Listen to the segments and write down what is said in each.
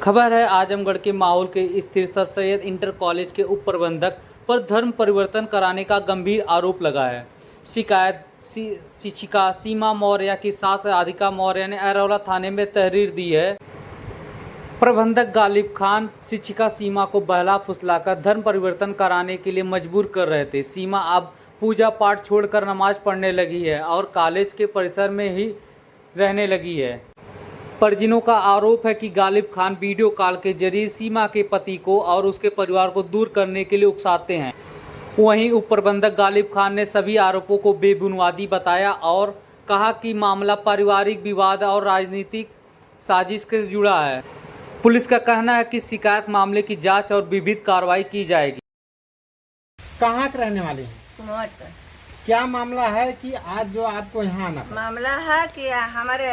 खबर है आजमगढ़ के माहौल के स्थिर सर सैयद इंटर कॉलेज के उप प्रबंधक पर धर्म परिवर्तन कराने का गंभीर आरोप लगा है। शिकायत शिक्षिका सीमा मौर्य की सास राधिका मौर्य ने अरौला थाने में तहरीर दी है। प्रबंधक गालिब खान शिक्षिका सीमा को बहला फुसलाकर धर्म परिवर्तन कराने के लिए मजबूर कर रहे थे। सीमा अब पूजा पाठ छोड़कर नमाज पढ़ने लगी है और कॉलेज के परिसर में ही रहने लगी है। परिजनों का आरोप है कि गालिब खान वीडियो कॉल के जरिए सीमा के पति को और उसके परिवार को दूर करने के लिए उकसाते हैं। वहीं उप प्रबंधक गालिब खान ने सभी आरोपों को बेबुनियादी बताया और कहा कि मामला पारिवारिक विवाद और राजनीतिक साजिश से जुड़ा है। पुलिस का कहना है कि शिकायत मामले की जांच और विविध कार्रवाई की जाएगी। कहाँ के रहने वाले हैं? कुमार का क्या मामला है कि आज जो आपको यहाँ आना पड़ा? मामला है कि हमारे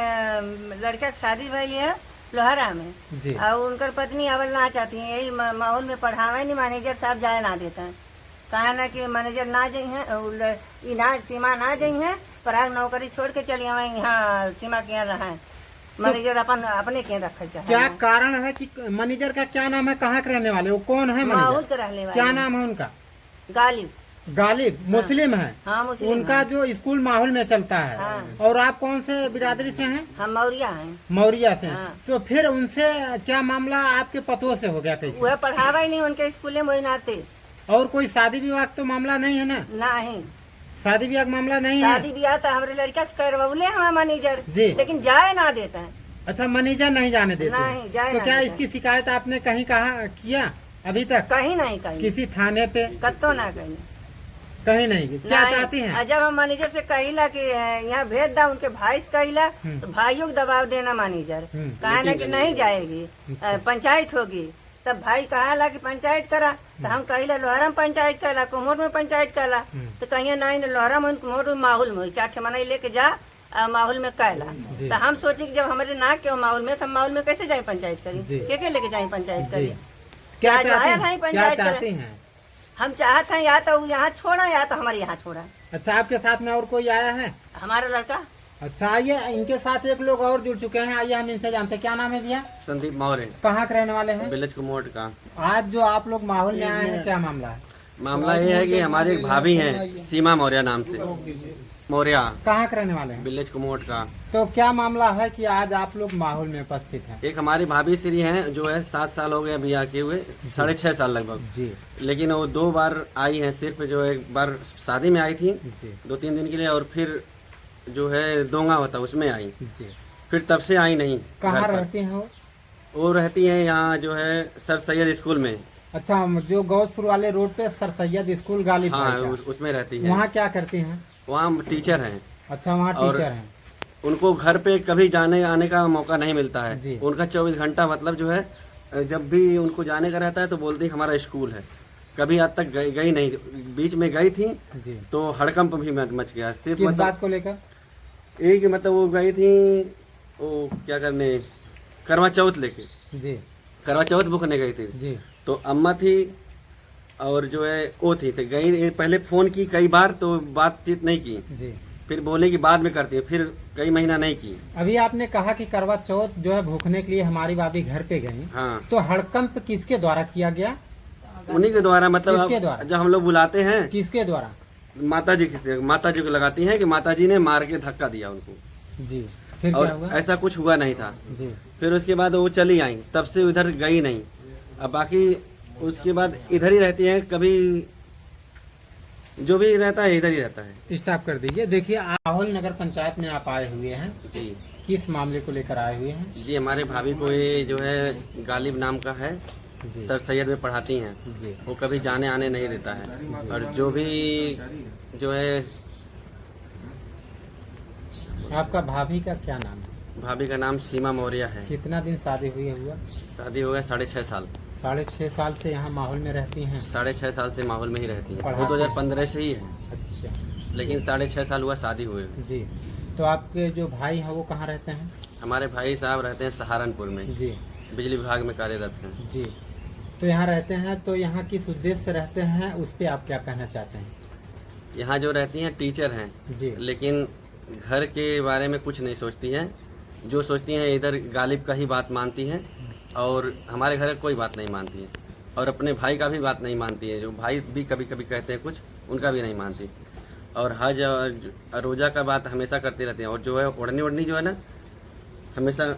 लड़का की शादी भई है लोहरा में जी। और उनकर पत्नी अवल ना चाहती है, यही माहौल में पढ़ावे नहीं, मैनेजर साहब जाए ना देते हैं। कहा ना कि मैनेजर ना जाइ हैं, ना सीमा ना जाइ हैं, पर नौकरी छोड़ के चली आवे यहाँ सीमा के यहाँ रहा है। मैनेजर अपने के रखे चाहे। क्या कारण है कि मैनेजर का क्या नाम है? कहाँ के रहने वाले? वो कौन है माहौल मैनेजर? के रहने वाले। क्या नाम है उनका? गालिब। गालिब मुस्लिम है? हाँ मुस्लिम। उनका है। जो स्कूल माहौल में चलता है। हाँ। और आप कौन से बिरादरी से हैं? हम मौर्या हैं। मौर्या से। हाँ। तो फिर उनसे क्या मामला आपके पतों से हो गया कैसे? वह पढ़ावा ही नहीं उनके स्कूल में, वही नाते। और कोई शादी विवाह तो मामला नहीं है ना? नहीं शादी ब्याह का मामला नहीं है? शादी ब्याह तो हमारे लड़का से करवले हमारा मैनेजर जी। लेकिन जाए ना देता है। अच्छा, मैनेजर नहीं जाने देते? नहीं, जाए तो ना क्या देते। इसकी शिकायत आपने कहीं कहा किया अभी तक? कहीं नहीं कहीं किसी थाने पे? कत्तो ना कहीं कहीं नहीं। क्या नहीं। चाहते हैं? और जब हम मैनेजर से कहिला कि यहाँ भेज दा, उनके भाई से कहिला तो भाइयों को दबाव देना मैनेजर कहा ना कि नहीं जाएगी, पंचायत होगी। तब भाई कहा कि पंचायत करा, तो हम कहिला लोहरा में पंचायत करा, कुमोर में पंचायत करा। तो कहिए नहीं लोहरा में कुमोर में माहौल में 4 मना लेके जा माहौल में कहला। तो हम सोचे कि जब हमारे ना के माहौल में, तो हम माहौल में कैसे जाए पंचायत करी, के लेके जाए पंचायत करी? क्या जो आया नहीं क्या पंचायत चाहते करे। हैं? हम चाहते हैं या तो वो यहाँ छोड़ा या तो हमारे यहाँ छोड़ा। अच्छा, आपके साथ में और कोई आया है? हमारा लड़का। अच्छा, आइए, इनके साथ एक लोग और जुड़ चुके हैं। आइए हम इनसे जानते हैं। क्या नाम है भैया? संदीप मौर्य। कहाँ के रहने वाले हैं? विलेज कुमोट का। आज जो आप लोग माहौल में आए हैं, क्या मामला है? मामला ये है कि हमारी एक भाभी हैं सीमा मौर्य नाम से, मौर्य, कहाँ के रहने वाले हैं? विलेज कुमोट का। तो क्या मामला है कि आज आप लोग माहौल में उपस्थित हैं? एक हमारी भाभी श्री हैं जो है 7 साल हो गए अभी आके हुए, 6.5 साल लगभग जी। लेकिन वो 2 बार आई हैं। सिर्फ जो एक बार शादी में आई थी जी 2-3 दिन के लिए, और फिर जो है दोंगा होता उसमें आई, जी। फिर तब से आई नहीं। कहाँ घर पर। रहते हैं वो? वो रहती हैं यहाँ जो है सर सैयद स्कूल में। अच्छा, जो गौसपुर वाले रोड पे सर सैयद स्कूल गालिब हाँ, भाई का। उसमें रहती है। वहाँ क्या करती हैं? वहाँ टीचर हैं। अच्छा, वहाँ और टीचर हैं। उनको घर पे कभी जाने आने का मौका नहीं मिलता जी। है। उनका 24 घंटा मतलब जो है जब भी उनको जाने का रहता है तो बोलती है हमारा स्कूल है। कभी आज तक गई नहीं। बीच में गई थी जी। तो हड़कंप भी मच गया। सिर्फ किस मतलब बात को लेकर? एक मतलब वो गई थी, वो क्या करने, करवा चौथ लेके, जी करवा चौथ भुखने गई थी। जी। तो अम्मा थी और जो है वो थी, तो गई, पहले फोन की कई बार तो बातचीत नहीं की, जी। फिर बोले कि बाद में करती है, फिर कई महीना नहीं की। अभी आपने कहा कि करवा चौथ जो है भूखने के लिए हमारी भाभी घर पे गई, हाँ, तो हड़कंप किसके द्वारा किया गया? उन्हीं के द्वारा। मतलब किसके द्वारा? जब हम लोग बुलाते हैं किसके द्वारा? माता जी को लगाती हैं कि माता जी ने मार के धक्का दिया उनको। जी। फिर और क्या हुआ? ऐसा कुछ हुआ नहीं था। जी। फिर उसके बाद वो चली आई, तब से उधर गई नहीं। अब बाकी उसके बाद इधर ही रहती हैं, कभी जो भी रहता है इधर ही रहता है। स्टॉप कर दीजिए। देखिए, माहौल नगर पंचायत में आप आए हुए हैं, जी किस मामले को लेकर आए हुए हैं? जी, हमारे भाभी को ये जो है गालिब नाम का है, जी। सर सैयद में पढ़ाती हैं। जी। वो कभी जाने आने नहीं देता है। और जो भी जो है, आपका भाभी का क्या नाम है? भाभी का नाम सीमा मौर्य है। कितना दिन शादी हुई हुआ? शादी हो गया 6.5 साल। 6.5 साल से यहाँ माहौल में रहती हैं? 6.5 साल से माहौल में ही रहती है। वो पढ़ाती 2015 से ही है, अच्छा लेकिन 6.5 साल हुआ शादी हुए। जी। तो आपके जो भाई हैं वो कहाँ रहते हैं? हमारे भाई साहब रहते हैं सहारनपुर में, जी बिजली विभाग में कार्यरत हैं। जी। तो यहाँ रहते हैं, तो यहाँ किस उद्देश्य से रहते हैं, उस पर आप क्या कहना चाहते हैं? यहाँ जो रहती हैं टीचर हैं, जी। लेकिन घर के बारे में कुछ नहीं सोचती हैं। जो सोचती हैं इधर गालिब का ही बात मानती हैं और हमारे घर कोई बात नहीं मानती है, और अपने भाई का भी बात नहीं मानती है। जो भाई भी कभी कभी कहते हैं कुछ, उनका भी नहीं मानती। और हज और रोज़ा का बात हमेशा करते रहते हैं। और जो है ओढ़नी ओढ़नी जो है ना, हमेशा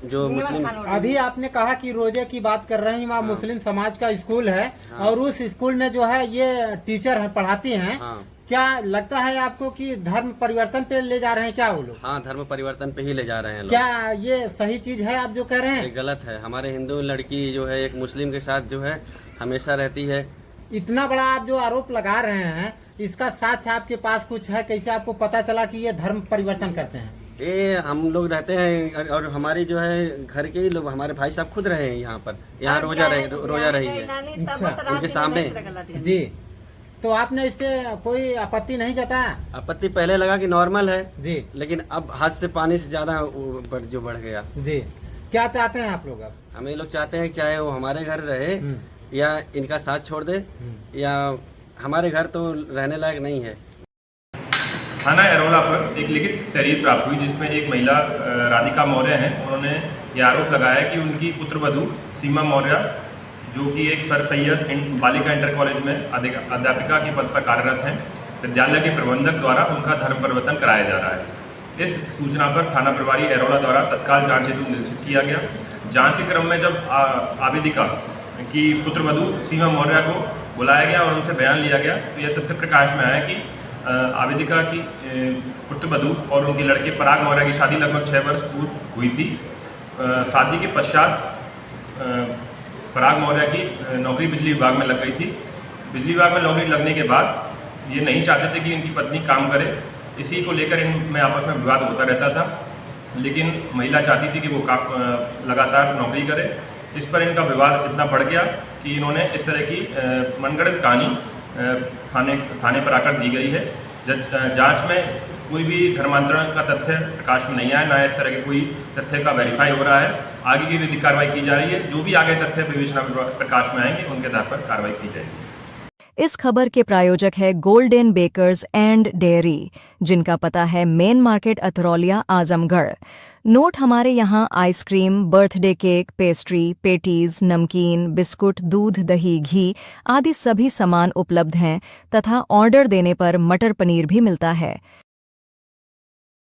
जो मुस्लिम, अभी आपने कहा कि रोजे की बात कर रहे हैं, वहाँ मुस्लिम समाज का स्कूल है और उस स्कूल में जो है ये टीचर है, पढ़ाती हैं। हाँ क्या लगता है आपको कि धर्म परिवर्तन पे ले जा रहे हैं क्या वो लोग? हाँ, धर्म परिवर्तन पे ही ले जा रहे हैं लोग। क्या ये सही चीज है आप जो कह रहे ये हैं? गलत है। हमारे हिंदू लड़की जो है एक मुस्लिम के साथ जो है हमेशा रहती है। इतना बड़ा आप जो आरोप लगा रहे हैं, इसका साक्ष्य आपके पास कुछ है? कैसे आपको पता चला कि ये धर्म परिवर्तन करते हैं? ये हम लोग रहते हैं और हमारे जो है घर के ही लोग, हमारे भाई साहब खुद रहे हैं यहाँ पर, यहाँ रोजा रही है उनके सामने। जी, तो आपने इस पे कोई आपत्ति नहीं जताया? आपत्ति पहले लगा कि नॉर्मल है जी लेकिन अब हद से पानी से ज्यादा जो बढ़ गया। जी, क्या चाहते हैं आप लोग अब? हम ये लोग चाहते हैं चाहे वो हमारे घर रहे या इनका साथ छोड़ दे, या हमारे घर तो रहने लायक नहीं है। थाना एरोला पर एक लिखित तहरीर प्राप्त हुई जिसमें एक महिला राधिका मौर्य हैं, उन्होंने ये आरोप लगाया कि उनकी पुत्रवधू सीमा मौर्य, जो कि एक सर सैयद बालिका इंटर कॉलेज में अध्यापिका के पद पर कार्यरत हैं, विद्यालय के प्रबंधक द्वारा उनका धर्म परिवर्तन कराया जा रहा है। इस सूचना पर थाना प्रभारी एरोला द्वारा तत्काल जांच हेतु निर्देशित किया गया। जांच के क्रम में जब आवेदिका की पुत्रवधू सीमा मौर्य को बुलाया गया और उनसे बयान लिया गया, तो यह तथ्य प्रकाश में आया कि आवेदिका की पुत्रवधू और उनके लड़के पराग मौर्य की शादी लगभग 6 वर्ष पूर्व हुई थी। शादी के पश्चात पराग मौर्य की नौकरी बिजली विभाग में लग गई थी। बिजली विभाग में नौकरी लगने के बाद ये नहीं चाहते थे कि इनकी पत्नी काम करे, इसी को लेकर इनमें आपस में विवाद होता रहता था। लेकिन महिला चाहती थी कि वो लगातार नौकरी करे। इस पर इनका विवाद इतना बढ़ गया कि इन्होंने इस तरह की मनगढ़ंत कहानी थाने पर आकर दी गई है। जांच में कोई भी धर्मांतरण का तथ्य प्रकाश में नहीं आया, ना इस तरह के कोई तथ्य का वेरीफाई हो रहा है। आगे की विधिक कार्रवाई की जा रही है। जो भी आगे तथ्य विवेचना में प्रकाश में आएंगे उनके आधार पर कार्रवाई की जाएगी। इस खबर के प्रायोजक है गोल्डन बेकर्स एंड डेयरी, जिनका पता है मेन मार्केट अथरौलिया आजमगढ़। नोट हमारे यहाँ ice cream, birthday cake, pastry, patties, नमकीन, बिस्कुट, दूध, दही, घी आदि सभी सामान उपलब्ध हैं तथा ऑर्डर देने पर मटर पनीर भी मिलता है।